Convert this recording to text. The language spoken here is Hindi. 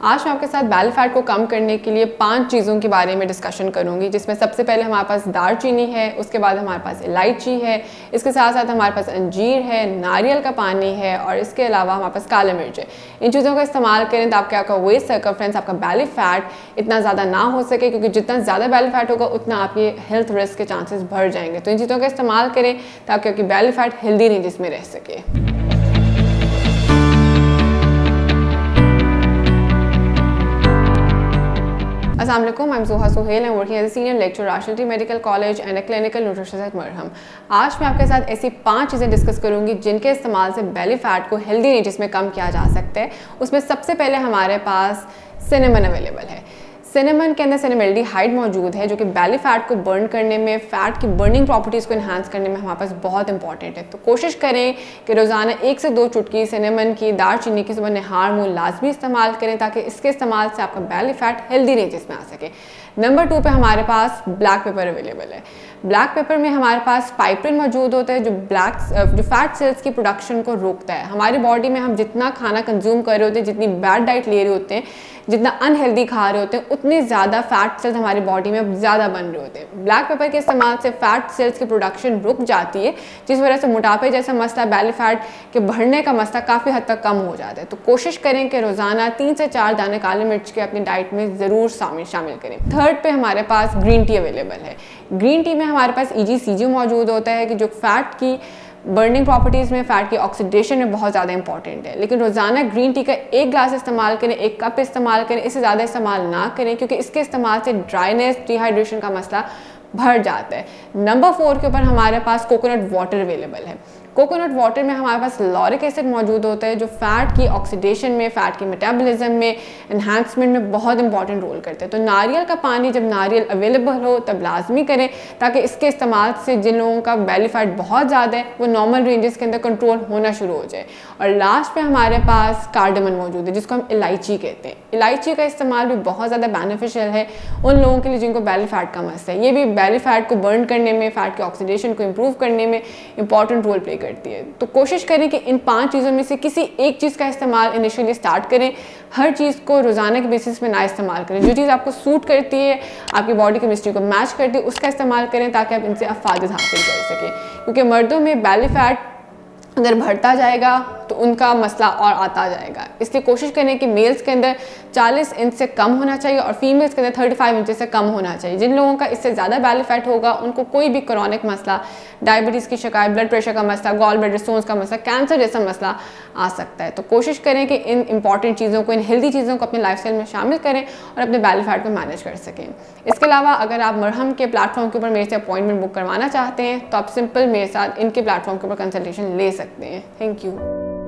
आज मैं आपके साथ बेली फैट को कम करने के लिए 5 चीज़ों के बारे में डिस्कशन करूंगी, जिसमें सबसे पहले हमारे पास दालचीनी है, उसके बाद हमारे पास इलायची है, इसके साथ साथ हमारे पास अंजीर है, नारियल का पानी है और इसके अलावा हमारे पास काली मिर्च है। इन चीज़ों का इस्तेमाल करें ताकि आपका वेस्ट सर्कमफ्रेंस, आपका बेली फैट इतना ज़्यादा ना हो सके, क्योंकि जितना ज़्यादा बेली फैट होगा उतना आपके हेल्थ रिस्क के चांसेस बढ़ जाएंगे। तो इन चीज़ों का इस्तेमाल करें ताकि आपकी बेली फैट हेल्दी रेंजेस में रह सके। Assalamualaikum, I'm Zoha Sohail. I'm working as a senior lecturer at Rationality Medical College and a clinical nutritionist at Marham. आज मैं आपके साथ ऐसी 5 चीज़ें डिस्कस करूंगी जिनके इस्तेमाल से बेली फैट को हेल्दी रेंजेस में कम किया जा सकता है। उसमें सबसे पहले हमारे पास सिनेमन अवेलेबल है। सिनेमन के अंदर सिनेमल्डिहाइड मौजूद है, जो कि बेली फैट को बर्न करने में, फैट की बर्निंग प्रॉपर्टीज़ को इन्हांस करने में हमारे पास बहुत इंपॉर्टेंट है। तो कोशिश करें कि रोज़ाना 1 से 2 चुटकी सिनेमन की, दालचीनी की सुबह नहार मुँह लाजमी इस्तेमाल करें, ताकि इसके इस्तेमाल से आपका बेली फैट हेल्दी रेंजेस में आ सके। नंबर 2 पे हमारे पास ब्लैक पेपर अवेलेबल है। ब्लैक पेपर में हमारे पास पाइपरिन मौजूद होता है, जो फैट सेल्स की प्रोडक्शन को रोकता है। हमारी बॉडी में हम जितना खाना कंज्यूम कर रहे होते हैं, जितनी बैड डाइट ले रहे होते हैं, जितना अनहेल्दी खा रहे होते हैं, उतनी ज़्यादा फैट सेल्स हमारी बॉडी में ज़्यादा बन रहे होते हैं। ब्लैक पेपर के इस्तेमाल से फैट सेल्स की प्रोडक्शन रुक जाती है, जिस वजह से मोटापे जैसा मसला, बेली फैट के बढ़ने का मसला काफ़ी हद तक कम हो जाता है। तो कोशिश करें कि रोज़ाना 3 से 4 दाने काली मिर्च के अपनी डाइट में ज़रूर शामिल करें। थर्ड पे हमारे पास ग्रीन टी अवेलेबल है। ग्रीन टी में हमारे पास EGCG मौजूद होता है, कि जो फैट की बर्निंग प्रॉपर्टीज़ में, फैट की ऑक्सीडेशन में बहुत ज़्यादा इंपॉर्टेंट है। लेकिन रोज़ाना ग्रीन टी का 1 ग्लास इस्तेमाल करें, 1 कप इस्तेमाल करें, इससे ज़्यादा इस्तेमाल ना करें, क्योंकि इसके इस्तेमाल से ड्राइनेस, डिहाइड्रेशन का मसला बढ़ जाता है। नंबर 4 के ऊपर हमारे पास कोकोनट वाटर अवेलेबल है। कोकोनट वाटर में हमारे पास लॉरिक एसिड मौजूद होता है, जो फैट की ऑक्सीडेशन में, फैट की मेटाबॉलिज्म में, एनहांसमेंट में बहुत इंपॉर्टेंट रोल करते हैं। तो नारियल का पानी जब नारियल अवेलेबल हो तब लाजमी करें, ताकि इसके इस्तेमाल से जिन लोगों का बेली फैट बहुत ज़्यादा है वो नॉर्मल रेंजेस के अंदर कंट्रोल होना शुरू हो जाए। और लास्ट पे हमारे पास कार्डामन मौजूद है, जिसको हम इलायची कहते हैं। इलायची का इस्तेमाल भी बहुत ज़्यादा बेनिफिशियल है उन लोगों के लिए जिनको बेली फैट का मसला है। ये भी बेली फैट को बर्न करने में, फैट की ऑक्सीडेशन को इम्प्रूव करने में इंपॉर्टेंट रोल प्ले करती है। तो कोशिश करें कि इन 5 चीज़ों में से किसी एक चीज़ का इस्तेमाल इनिशियली स्टार्ट करें। हर चीज़ को रोज़ाना के बेसिस पे ना इस्तेमाल करें। जो चीज़ आपको सूट करती है, आपकी बॉडी केमिस्ट्री को मैच करती है, उसका इस्तेमाल करें, ताकि आप इनसे अफादत हासिल कर सकें। क्योंकि मर्दों में बेली फैट अगर बढ़ता जाएगा तो उनका मसला और आता जाएगा। इसलिए कोशिश करें कि मेल्स के अंदर 40 इंच से कम होना चाहिए और फीमेल्स के अंदर 35 इंच से कम होना चाहिए। जिन लोगों का इससे ज़्यादा बेली फैट होगा उनको कोई भी क्रॉनिक मसला, डायबिटीज़ की शिकायत, ब्लड प्रेशर का मसला, गॉल ब्लैडर स्टोन्स का मसला, कैंसर जैसा मसला आ सकता है। तो कोशिश करें कि इन इंपॉर्टेंट चीज़ों को, इन हेल्दी चीज़ों को अपने लाइफस्टाइल में शामिल करें और अपने बेली फैट को मैनेज कर सकें। इसके अलावा अगर आप मरहम के प्लेटफॉर्म के ऊपर मेरे से अपॉइंटमेंट बुक करवाना चाहते हैं तो आप सिंपल मेरे साथ इनके प्लेटफॉर्म के ऊपर कंसल्टेशन ले सकते हैं। Thank you.